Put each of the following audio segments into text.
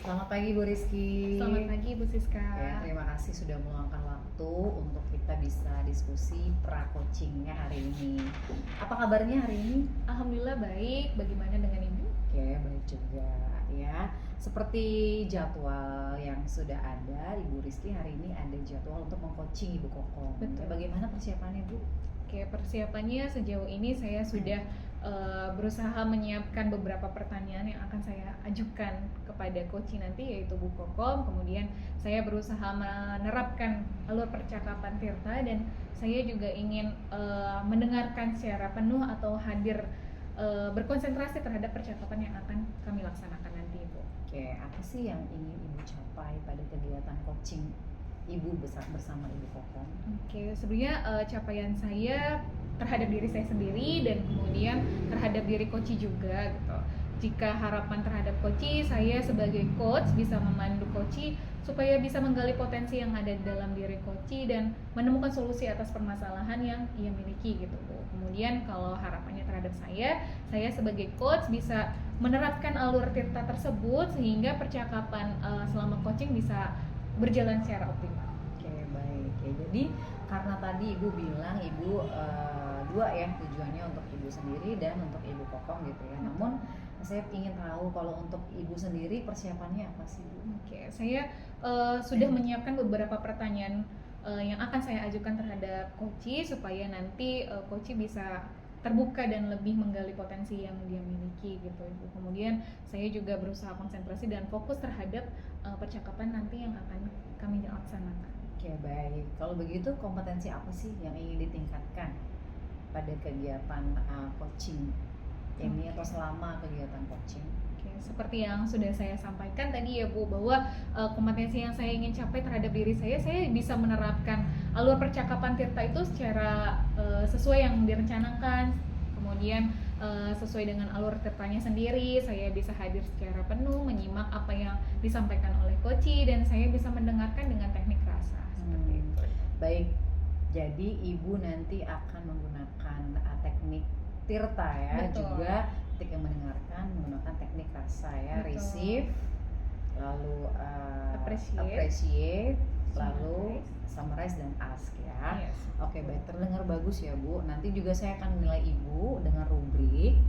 Selamat pagi Bu Rizky. Selamat pagi Bu Siska. Ya, terima kasih sudah meluangkan waktu untuk kita bisa diskusi pra-coachingnya hari ini. Apa kabarnya hari ini? Alhamdulillah baik. Bagaimana dengan Ibu? Oke, baik juga ya. Seperti jadwal yang sudah ada, Ibu Rizky hari ini ada jadwal untuk meng-coaching Ibu Kokom. Betul. Bagaimana persiapannya Bu? Oke, persiapannya sejauh ini saya sudah berusaha menyiapkan beberapa pertanyaan yang akan saya ajukan kepada coaching nanti, yaitu Bu Kokom. Kemudian saya berusaha menerapkan alur percakapan Tirta, dan saya juga ingin mendengarkan secara penuh atau hadir berkonsentrasi terhadap percakapan yang akan kami laksanakan nanti, Bu. Oke, apa sih yang ingin Ibu capai pada kegiatan coaching Ibu bersama Ibu Kokom? Oke, sebenarnya capaian saya terhadap diri saya sendiri dan kemudian terhadap diri coach juga gitu. Jika harapan terhadap coach, saya sebagai coach bisa memandu coach supaya bisa menggali potensi yang ada di dalam diri coach dan menemukan solusi atas permasalahan yang ia miliki gitu, Bu. Kemudian kalau harapannya terhadap saya sebagai coach bisa menerapkan alur Tirta tersebut sehingga percakapan selama coaching bisa berjalan secara optimal. Oke, baik ya. Jadi karena tadi Ibu bilang Ibu dua ya tujuannya, untuk Ibu sendiri dan untuk Ibu Kokom gitu ya. Namun saya ingin tahu kalau untuk Ibu sendiri persiapannya apa sih Bu? Oke, saya sudah menyiapkan beberapa pertanyaan yang akan saya ajukan terhadap coach supaya nanti coach bisa terbuka dan lebih menggali potensi yang dia miliki gitu, Ibu. Kemudian saya juga berusaha konsentrasi dan fokus terhadap percakapan nanti yang akan kami laksanakan. Oke, baik. Kalau begitu kompetensi apa sih yang ingin ditingkatkan pada kegiatan coaching ini atau selama kegiatan coaching? Oke, seperti yang sudah saya sampaikan tadi ya Bu, bahwa kompetensi yang saya ingin capai terhadap diri saya bisa menerapkan alur percakapan Tirta itu secara sesuai yang direncanakan. Kemudian sesuai dengan alur Tirtanya sendiri, saya bisa hadir secara penuh, menyimak apa yang disampaikan oleh coach, dan saya bisa mendengarkan dengan teknik rasa. Seperti itu. Baik, jadi Ibu nanti akan menggunakan teknik Tirta ya. Betul. Juga ketika mendengarkan menggunakan teknik rasa ya. Betul. Receive, lalu Appreciate, lalu summarize dan ask ya. Yes. Oke, baik, terdengar bagus ya Bu. Nanti juga saya akan menilai Ibu dengan rubrik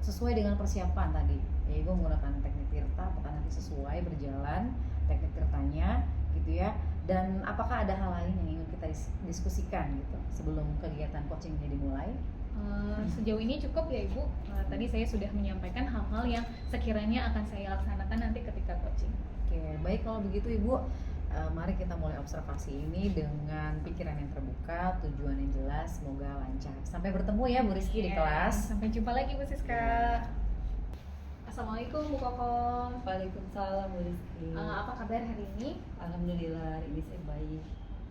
sesuai dengan persiapan tadi ya. Ibu menggunakan teknik Tirta, apakah nanti sesuai berjalan teknik Tirtanya gitu ya. Dan apakah ada hal lain yang ingin kita diskusikan gitu sebelum kegiatan coachingnya dimulai? Sejauh ini cukup ya Ibu. Tadi saya sudah menyampaikan hal-hal yang sekiranya akan saya laksanakan nanti ketika coaching. Oke, baik, kalau begitu Ibu, mari kita mulai observasi ini dengan pikiran yang terbuka, tujuan yang jelas, semoga lancar. Sampai bertemu ya Bu Rizky di kelas. Sampai jumpa lagi Bu Siska. Assalamualaikum Bu Kokom. Waalaikumsalam Bu Rizky. Apa kabar hari ini? Alhamdulillah hari ini saya baik.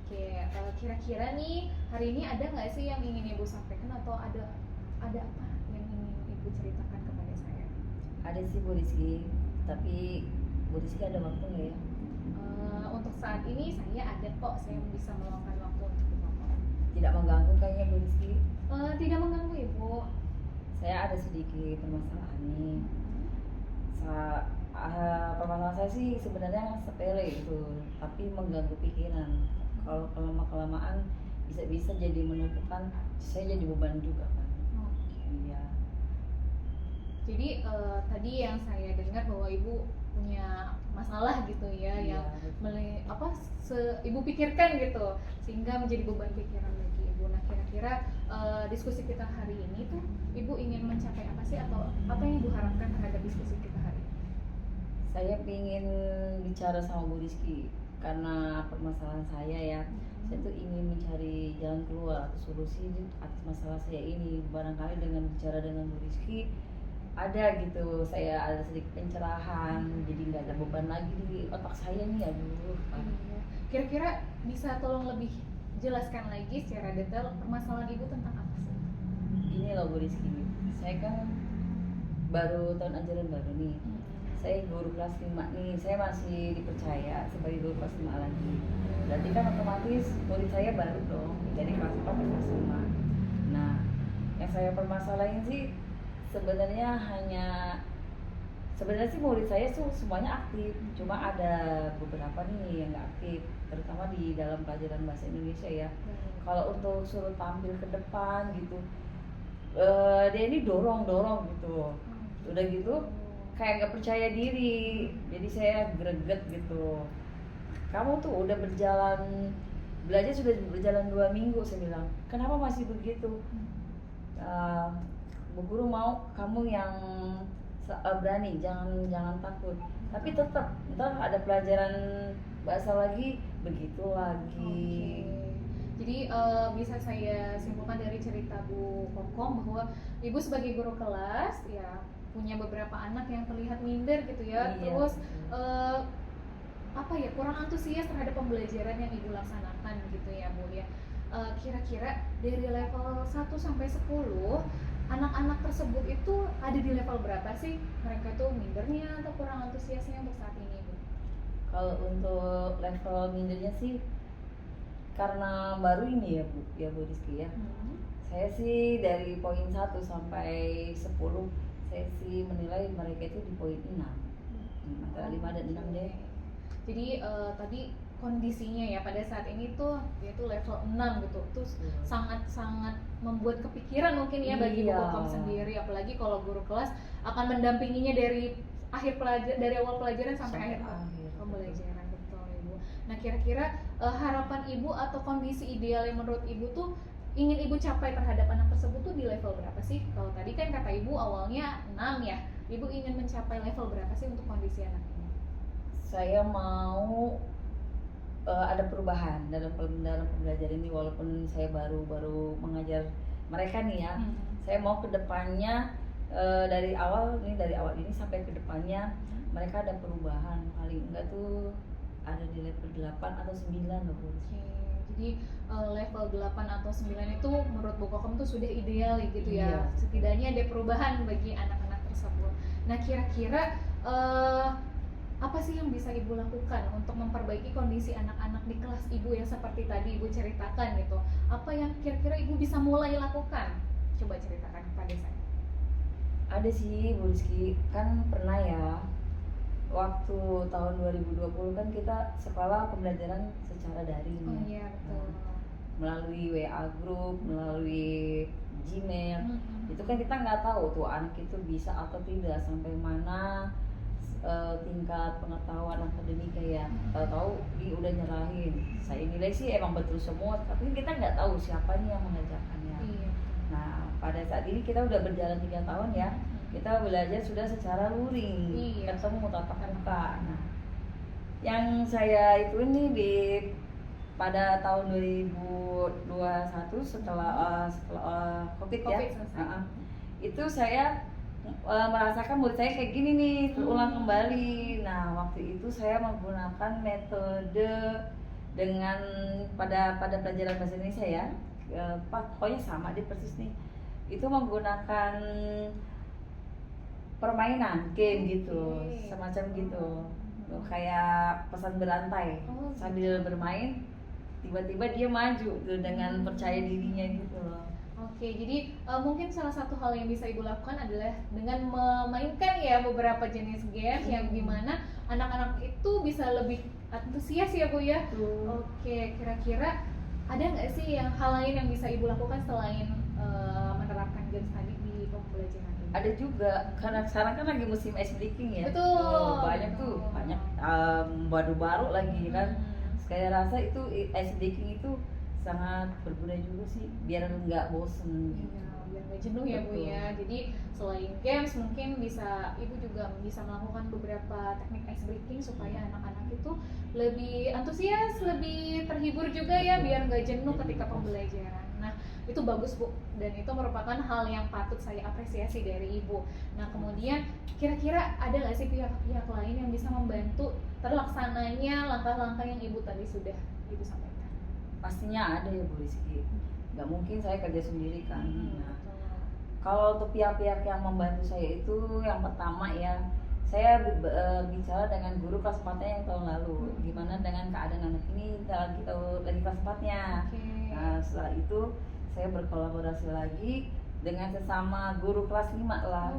Oke, kira-kira nih hari ini ada nggak sih yang ingin Ibu sampaikan atau ada apa yang ingin Ibu ceritakan kepada saya? Ada sih Bu Rizky, tapi Bu Rizky ada waktu nggak ya? Untuk saat ini saya ada kok, saya bisa meluangkan waktu untuk Bu Kokom. Tidak mengganggu kayaknya Bu Rizky. Tidak mengganggu Ibu. Saya ada sedikit permasalahan nih. Permasalahan saya sih sebenarnya sepele itu, tapi mengganggu pikiran. Kalau kelamaan bisa jadi menumpukan, saya jadi beban juga kan. Iya. Jadi tadi yang saya dengar bahwa Ibu punya masalah gitu ya, Iya, yang betul. Ibu pikirkan gitu sehingga menjadi beban pikiran bagi Ibu. Nah, kira-kira diskusi kita hari ini tuh Ibu ingin mencapai apa sih, atau apa yang Ibu harapkan terhadap diskusi kita hari ini? Saya ingin bicara sama Bu Rizky karena permasalahan saya ya. Saya tuh ingin mencari jalan keluar atau solusi atas masalah saya ini. Barangkali dengan bicara dengan Bu Rizky ada gitu, saya ada sedikit pencerahan, jadi nggak ada beban lagi di otak saya nih. Aduh. Kira-kira bisa tolong lebih jelaskan lagi secara detail permasalahan Ibu tentang apa sih? Ini loh Bu Rizky, saya kan baru tahun ajaran baru nih. Saya guru kelas 5 nih, saya masih dipercaya sebagai guru kelas 5 lagi. Berarti kan otomatis murid saya baru dong, dari kelas 4 ke kelas 5. Nah, yang saya permasalahin sih sebenarnya hanya Sebenarnya sih murid saya tuh semuanya aktif, cuma ada beberapa nih yang nggak aktif, terutama di dalam pelajaran bahasa Indonesia ya. Kalau untuk suruh tampil ke depan gitu, dia ini dorong gitu, udah gitu kayak nggak percaya diri, jadi saya greget gitu. Kamu tuh udah belajar sudah berjalan 2 minggu, saya bilang, kenapa masih begitu? Bu guru mau kamu yang berani, jangan takut. Tapi tetap ntar ada pelajaran bahasa lagi, begitu lagi. Jadi bisa saya simpulkan dari cerita Bu Kokom bahwa Ibu sebagai guru kelas ya punya beberapa anak yang terlihat minder gitu ya, Iya. terus apa ya, kurang antusias terhadap pembelajaran yang Ibu laksanakan gitu ya Bu ya. Kira-kira dari level 1 sampai 10 anak-anak tersebut itu ada di level berapa sih? Mereka tuh mindernya atau kurang antusiasnya untuk saat ini Bu? Kalau untuk level mindernya sih karena baru ini ya Bu Rizky ya. Saya sih dari poin 1 sampai 10 saya sih menilai mereka itu di poin 6. Antara 5 dan 6 deh. Jadi tadi kondisinya ya pada saat ini tuh yaitu level 6 gitu. Terus sangat-sangat membuat kepikiran mungkin ya bagi Bu Iya. Kokom sendiri, apalagi kalau guru kelas akan mendampinginya dari dari awal pelajaran sampai akhir pembelajaran, betul Ibu. Nah, kira-kira harapan Ibu atau kondisi ideal yang menurut Ibu tuh ingin Ibu capai terhadap anak tersebut tuh di level berapa sih? Kalau tadi kan kata Ibu awalnya 6 ya. Ibu ingin mencapai level berapa sih untuk kondisi anak ini? Saya mau ada perubahan dalam pembelajaran ini, walaupun saya baru mengajar mereka nih ya. Saya mau ke depannya dari awal ini sampai ke depannya mereka ada perubahan, paling enggak tuh ada di level 8 atau 9 loh Bu. Jadi level 8 atau 9 itu menurut Bu Kokom tuh sudah ideal gitu ya. Iya. Setidaknya ada perubahan bagi anak-anak tersebut. Nah, kira-kira apa sih yang bisa Ibu lakukan untuk memperbaiki kondisi anak-anak di kelas Ibu yang seperti tadi Ibu ceritakan gitu? Apa yang kira-kira Ibu bisa mulai lakukan? Coba ceritakan kepada saya. Ada sih Bu Rizky, kan pernah ya waktu tahun 2020 kan kita sekolah pembelajaran secara daring Oh ya. iya, betul. Melalui WA group, melalui Gmail. Itu kan kita nggak tahu tuh anak itu bisa atau tidak, sampai mana tingkat pengetahuan akademiknya ya. Tahu-tahu dia udah nyerahin. Saya nilai sih emang betul semua, tapi kita nggak tahu siapa nih yang mengajarkannya. Iya. Nah, pada saat ini kita udah berjalan 3 tahun ya. Kita belajar sudah secara luring, Iya. ketemu tatap muka. Nah, yang saya itu ini pada tahun 2021 setelah COVID ya, selesai. itu saya merasakan murid saya kayak gini nih, terulang kembali. Nah, waktu itu saya menggunakan metode dengan pada pelajaran bahasa Indonesia ya, pokoknya sama dia persis nih. Itu menggunakan permainan game gitu, semacam gitu, kayak pesan berantai. Sambil bermain tiba-tiba dia maju tuh dengan percaya dirinya gitu loh. Oke, jadi mungkin salah satu hal yang bisa Ibu lakukan adalah dengan memainkan ya beberapa jenis game yang dimana anak-anak itu bisa lebih antusias ya Bu ya. Oke, kira-kira ada nggak sih hal lain yang bisa Ibu lakukan selain menerapkan games tadi di pembelajaran ini? Ada juga, karena sekarang kan lagi musim ice breaking ya. Betul. Banyak baru-baru lagi kan. Saya rasa itu ice breaking itu sangat berguna juga sih, biar nggak bosen. Iya, biar nggak jenuh ya Bu ya. Jadi selain games mungkin Ibu juga bisa melakukan beberapa teknik ice breaking supaya anak-anak itu lebih antusias, lebih terhibur juga ya, biar nggak jenuh ketika pembelajaran. Nah, itu bagus Bu, dan itu merupakan hal yang patut saya apresiasi dari Ibu. Nah, kemudian kira-kira ada nggak sih pihak-pihak lain yang bisa membantu terlaksananya langkah-langkah yang Ibu tadi sudah Ibu sampaikan? Pastinya ada ya Bu Rizky, nggak mungkin saya kerja sendiri kan. Nah, kalau untuk pihak-pihak yang membantu saya itu, yang pertama ya, saya bicara dengan guru kelas 4-nya yang tahun lalu, gimana dengan keadaan anak ini kita lagi kelas 4-nya. Nah, setelah itu saya berkolaborasi lagi dengan sesama guru kelas 5 lah.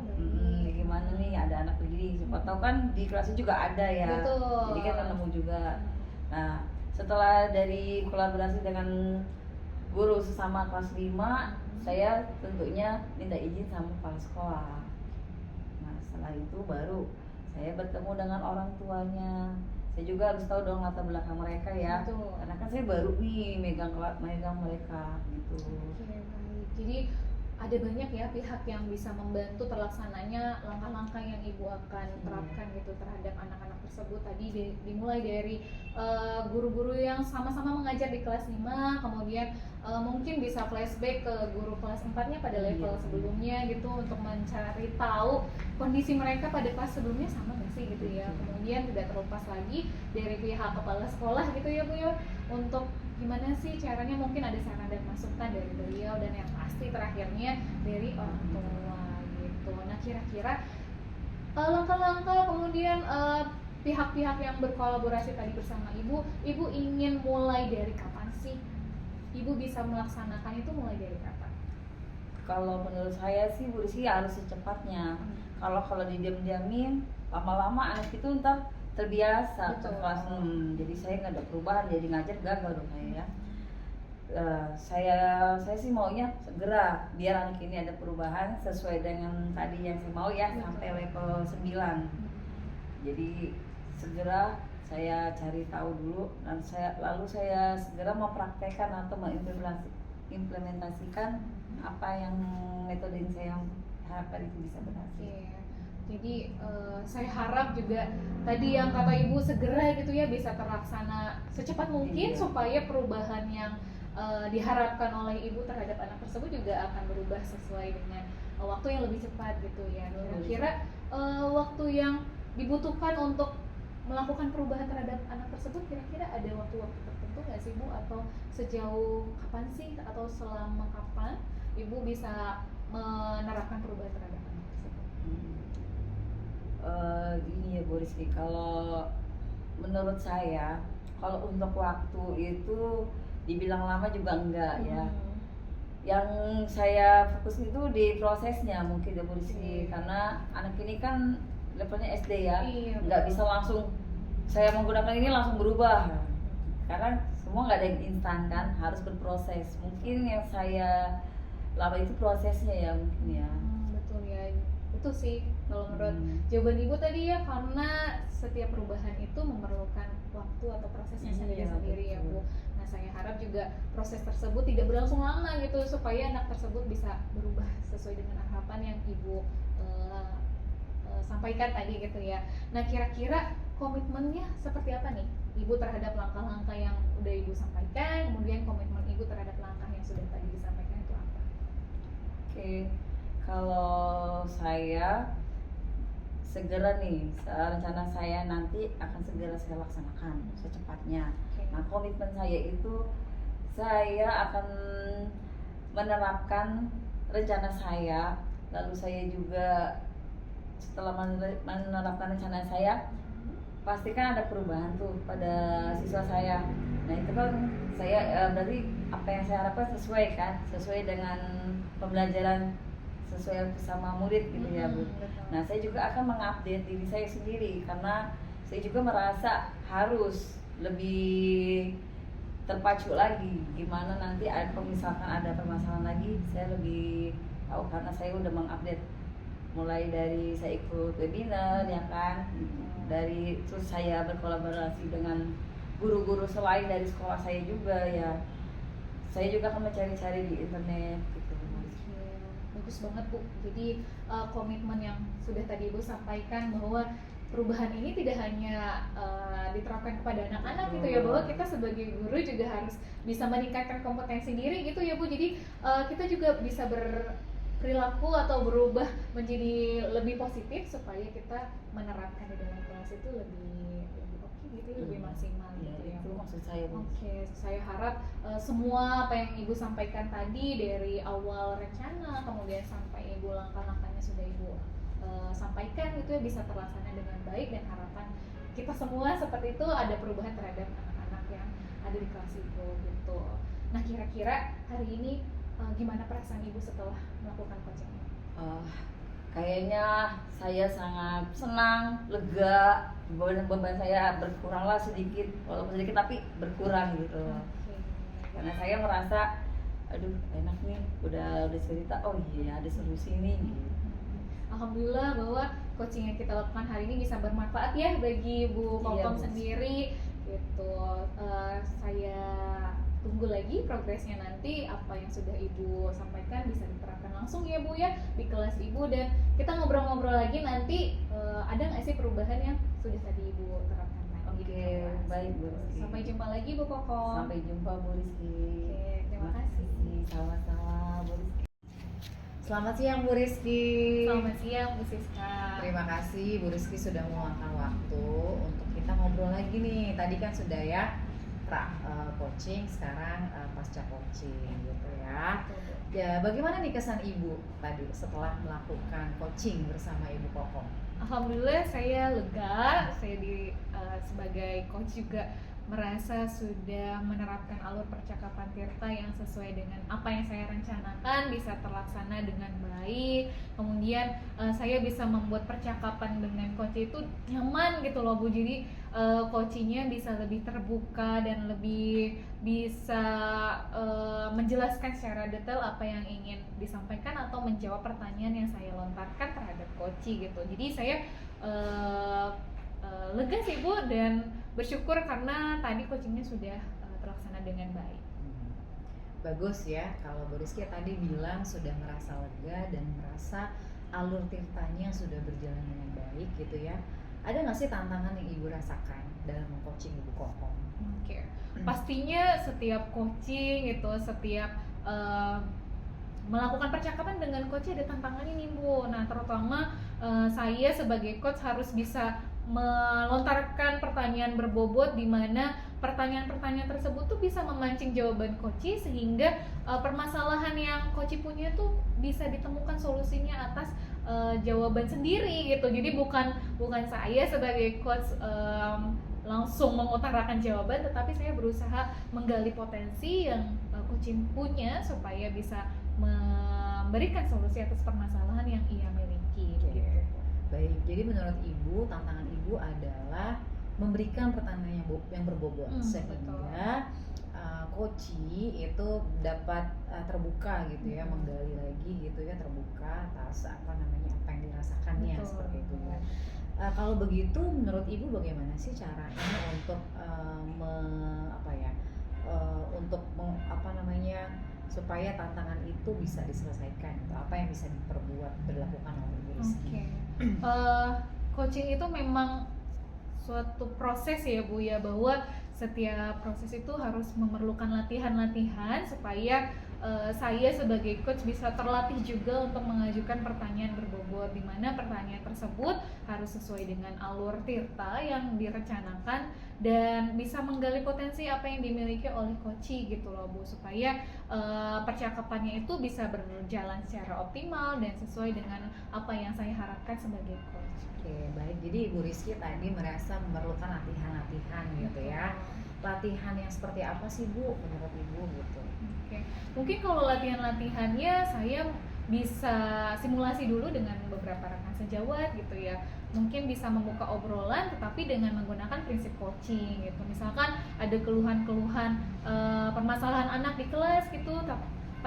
gimana nih ada anak begini, siapa tahu kan di kelasnya juga ada ya. Betul. Jadi kan nemu juga. Nah, setelah dari kolaborasi dengan guru sesama kelas 5, saya tentunya minta izin sama kepala sekolah. Nah, setelah itu baru saya bertemu dengan orang tuanya. Saya juga harus tahu dong latar belakang mereka ya. Betul. Karena kan saya baru nih megang mereka gitu. Oke, baik. Jadi ada banyak ya pihak yang bisa membantu terlaksananya langkah-langkah yang ibu akan terapkan gitu terhadap anak-anak tersebut. Tadi dimulai dari guru-guru yang sama-sama mengajar di kelas 5, kemudian mungkin bisa flashback ke guru kelas 4-nya pada level sebelumnya gitu untuk mencari tahu kondisi mereka pada kelas sebelumnya sama nggak sih gitu ya. Kemudian tidak terlepas lagi dari pihak kepala sekolah gitu ya Bu ya, untuk gimana sih caranya, mungkin ada saran dan masukan dari beliau, dan yang pasti terakhirnya dari orang tua gitu. Nah, kira-kira langkah-langkah kemudian pihak-pihak yang berkolaborasi tadi bersama ibu ingin mulai dari kapan sih? Ibu bisa melaksanakan itu mulai dari kapan? Kalau menurut saya sih Bu Rizky harus secepatnya. Kalau didiam-diamin lama-lama anak itu ntar terbiasa ke Betul. kelas 6. Jadi saya nggak ada perubahan, jadi ngajar gagal dong saya ya. Saya sih maunya segera biar anak ini ada perubahan sesuai dengan tadi yang saya mau ya. Betul. Sampai level 9. Jadi segera saya cari tahu dulu dan lalu saya segera mempraktekkan atau mengimplementasikan apa yang metode yang saya harapkan itu bisa berhasil. Oke. Jadi saya harap juga tadi yang kata ibu segera gitu ya bisa terlaksana secepat mungkin, Iya. supaya perubahan yang diharapkan oleh ibu terhadap anak tersebut juga akan berubah sesuai dengan waktu yang lebih cepat gitu ya. Kira-kira waktu yang dibutuhkan untuk melakukan perubahan terhadap anak tersebut, kira-kira ada waktu-waktu tertentu nggak sih Bu, atau sejauh kapan sih atau selama kapan ibu bisa menerapkan perubahan terhadap anak tersebut? Gini ya Bu Rizky, kalau menurut saya kalau untuk waktu itu dibilang lama juga enggak ya. Yang saya fokus itu di prosesnya mungkin ya Bu Rizky, karena anak ini kan levelnya SD ya. Iya, Nggak betul. bisa langsung saya menggunakan ini langsung berubah, karena semua nggak ada yang instan kan, harus berproses. Mungkin yang saya lama itu prosesnya ya mungkin ya. Betul ya, itu sih kalau menurut jawaban ibu tadi ya, karena setiap perubahan itu memerlukan waktu atau prosesnya sendiri-sendiri ya Bu. Nah, saya harap juga proses tersebut tidak berlangsung lama gitu, supaya anak tersebut bisa berubah sesuai dengan harapan yang ibu sampaikan tadi gitu ya. Nah, kira-kira komitmennya seperti apa nih ibu terhadap langkah-langkah yang udah ibu sampaikan, kemudian komitmen ibu terhadap langkah yang sudah tadi disampaikan itu apa? Oke, kalau saya segera nih, rencana saya nanti akan segera saya laksanakan secepatnya. Oke. Nah, komitmen saya itu saya akan menerapkan rencana saya, lalu saya juga setelah menerapkan rencana saya pastikan ada perubahan tuh pada siswa saya. Nah, itu kan saya berarti apa yang saya harapkan sesuai kan, sesuai dengan pembelajaran, sesuai bersama murid gitu ya Bu. Betul. Nah, saya juga akan mengupdate diri saya sendiri karena saya juga merasa harus lebih terpacu lagi gimana nanti kalau misalkan ada permasalahan lagi, saya lebih tahu karena saya udah mengupdate mulai dari saya ikut webinar ya kan, dari terus saya berkolaborasi dengan guru-guru selain dari sekolah saya juga ya, saya juga akan mencari-cari di internet gitu. Bagus banget Bu. Jadi komitmen yang sudah tadi Ibu sampaikan bahwa perubahan ini tidak hanya diterapkan kepada anak-anak gitu ya, bahwa kita sebagai guru juga harus bisa meningkatkan kompetensi diri gitu ya Bu. Jadi kita juga bisa berperilaku atau berubah menjadi lebih positif supaya kita menerapkan di dalam kelas itu lebih oke gitu, lebih maksimal Ya, gitu ya itu Bu. maksud saya Bu. Oke, saya harap semua apa yang Ibu sampaikan tadi dari awal rencana kemudian sampai Ibu langkah-langkahnya sudah Ibu sampaikan itu ya bisa terlaksana dengan baik, dan harapan kita semua seperti itu ada perubahan terhadap anak-anak yang ada di kelas Ibu gitu. Nah, kira-kira hari ini gimana perasaan Ibu setelah melakukan coaching? kayaknya saya sangat senang, lega, beban saya berkuranglah sedikit, walaupun sedikit tapi berkurang gitu. Oke. Karena saya merasa, aduh enak nih, udah cerita, oh iya ada solusi nih. Gitu. Alhamdulillah bahwa coaching yang kita lakukan hari ini bisa bermanfaat ya bagi Bu Kokom Bu. sendiri gitu. Saya tunggu lagi progresnya nanti, apa yang sudah Ibu sampaikan bisa diterapkan langsung ya Bu ya di kelas Ibu, dan kita ngobrol-ngobrol lagi nanti ada nggak sih perubahan yang sudah tadi Ibu terapkan lagi. Oke, baik Bu Rizky. Sampai jumpa lagi Bu Kokom. Sampai jumpa Bu Rizky. Oke, terima kasih. Sama-sama Bu Rizky. Selamat siang Bu Rizky. Selamat siang Bu Siska. Terima kasih Bu Rizky sudah meluangkan waktu untuk kita ngobrol lagi nih. Tadi kan sudah ya coaching, sekarang pasca coaching gitu ya. Ya, bagaimana nih kesan Ibu tadi setelah melakukan coaching bersama Ibu Kokom? Alhamdulillah saya lega, saya sebagai coach juga merasa sudah menerapkan alur percakapan Tirta yang sesuai dengan apa yang saya rencanakan, bisa terlaksana dengan baik. Kemudian saya bisa membuat percakapan dengan coach itu nyaman gitu loh Bu. Jadi coachingnya bisa lebih terbuka dan lebih bisa menjelaskan secara detail apa yang ingin disampaikan atau menjawab pertanyaan yang saya lontarkan terhadap coach gitu. Jadi saya lega sih Bu, dan bersyukur karena tadi coachingnya sudah terlaksana dengan baik. Bagus ya, kalau Bu Rizky tadi bilang sudah merasa lega dan merasa alur tirtanya sudah berjalan dengan baik gitu ya. Ada nggak sih tantangan yang Ibu rasakan dalam meng-coaching Ibu Kokom? Oke. Pastinya setiap coaching itu, setiap melakukan percakapan dengan coach ada tantangannya nih Bu. Nah terutama saya sebagai coach harus bisa melontarkan pertanyaan berbobot di mana pertanyaan-pertanyaan tersebut tuh bisa memancing jawaban coach, sehingga permasalahan yang coach punya tuh bisa ditemukan solusinya atas jawaban sendiri gitu. Jadi bukan saya sebagai coach langsung mengutarakan jawaban, tetapi saya berusaha menggali potensi yang coach punya supaya bisa memberikan solusi atas permasalahan yang ia miliki. Oke. Gitu. Baik, jadi menurut Ibu tantangan Ibu adalah memberikan pertanyaan yang berbobot sehingga coachi itu dapat terbuka gitu ya, menggali lagi gitu ya, terbuka atas apa yang dirasakannya. Betul. Seperti itu ya. Kalau begitu menurut Ibu bagaimana sih caranya untuk supaya tantangan itu bisa diselesaikan, atau apa yang bisa dilakukan oleh Ibu Rizky? Coaching itu memang suatu proses ya Bu ya, bahwa setiap proses itu harus memerlukan latihan-latihan supaya saya sebagai coach bisa terlatih juga untuk mengajukan pertanyaan berbobot, di mana pertanyaan tersebut harus sesuai dengan alur Tirta yang direncanakan dan bisa menggali potensi apa yang dimiliki oleh coach gitu loh Bu, supaya percakapannya itu bisa berjalan secara optimal dan sesuai dengan apa yang saya harapkan sebagai coach. Oke, baik. Jadi Ibu Rizky tadi merasa memerlukan latihan-latihan gitu ya. Latihan yang seperti apa sih Bu menurut Ibu gitu? Oke. Mungkin kalau latihan-latihannya saya bisa simulasi dulu dengan beberapa rekan sejawat gitu ya. Mungkin bisa membuka obrolan tetapi dengan menggunakan prinsip coaching gitu. Misalkan ada keluhan-keluhan permasalahan anak di kelas gitu,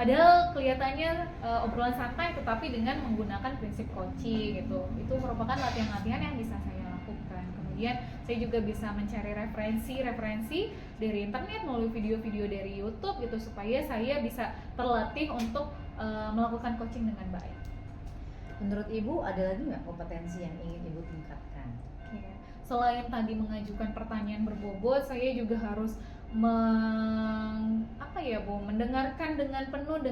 padahal kelihatannya obrolan santai tetapi dengan menggunakan prinsip coaching gitu. Itu merupakan latihan-latihan yang bisa saya lakukan. Kemudian saya juga bisa mencari referensi dari internet melalui video-video dari YouTube gitu, supaya saya bisa terlatih untuk melakukan coaching dengan baik. Menurut Ibu ada lagi nggak kompetensi yang ingin Ibu tingkatkan? Oke. Selain tadi mengajukan pertanyaan berbobot, saya juga harus mendengarkan dengan penuh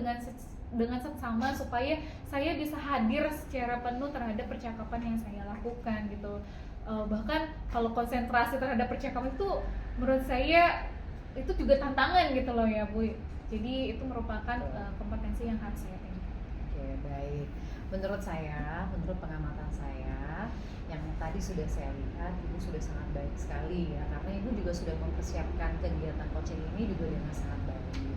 dengan seksama supaya saya bisa hadir secara penuh terhadap percakapan yang saya lakukan gitu. Bahkan kalau konsentrasi terhadap percakapan itu menurut saya itu juga tantangan gitu loh ya Bu. Jadi itu merupakan kompetensi yang harus saya tingkatkan. Oke, baik. Menurut pengamatan saya yang tadi sudah saya lihat, Ibu sudah sangat baik sekali ya, karena Ibu juga sudah mempersiapkan kegiatan coaching ini juga dengan sangat baik.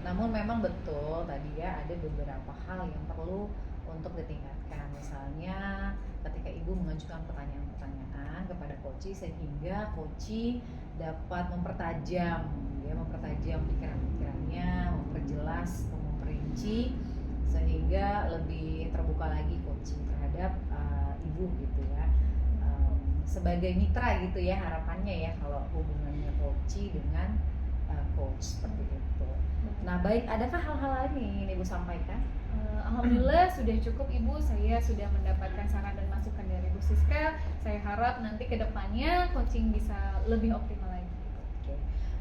Namun memang betul tadi ya ada beberapa hal yang perlu untuk ditingkatkan. Misalnya ketika ibu mengajukan pertanyaan-pertanyaan kepada coach sehingga coach dapat mempertajam pikiran-pikirannya, memperjelas, memperinci sehingga lebih terbuka lagi coach terhadap ibu gitu ya. Sebagai mitra gitu ya harapannya ya kalau hubungannya coach dengan coach seperti itu. Nah, baik, adakah hal-hal lain yang ingin Ibu sampaikan? Alhamdulillah sudah cukup Ibu, saya sudah mendapatkan saran dan masukan dari Bu Siska. Saya harap nanti ke depannya coaching bisa lebih optimal lagi. Oke.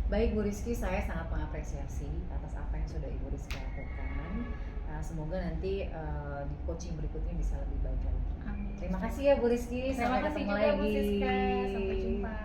Baik Bu Rizky, saya sangat mengapresiasi atas apa yang sudah Ibu Rizky lakukan. Semoga nanti di coaching berikutnya bisa lebih baik lagi. Amin. Terima kasih ya Bu Rizky. Terima kasih juga Bu Siska. Sampai jumpa.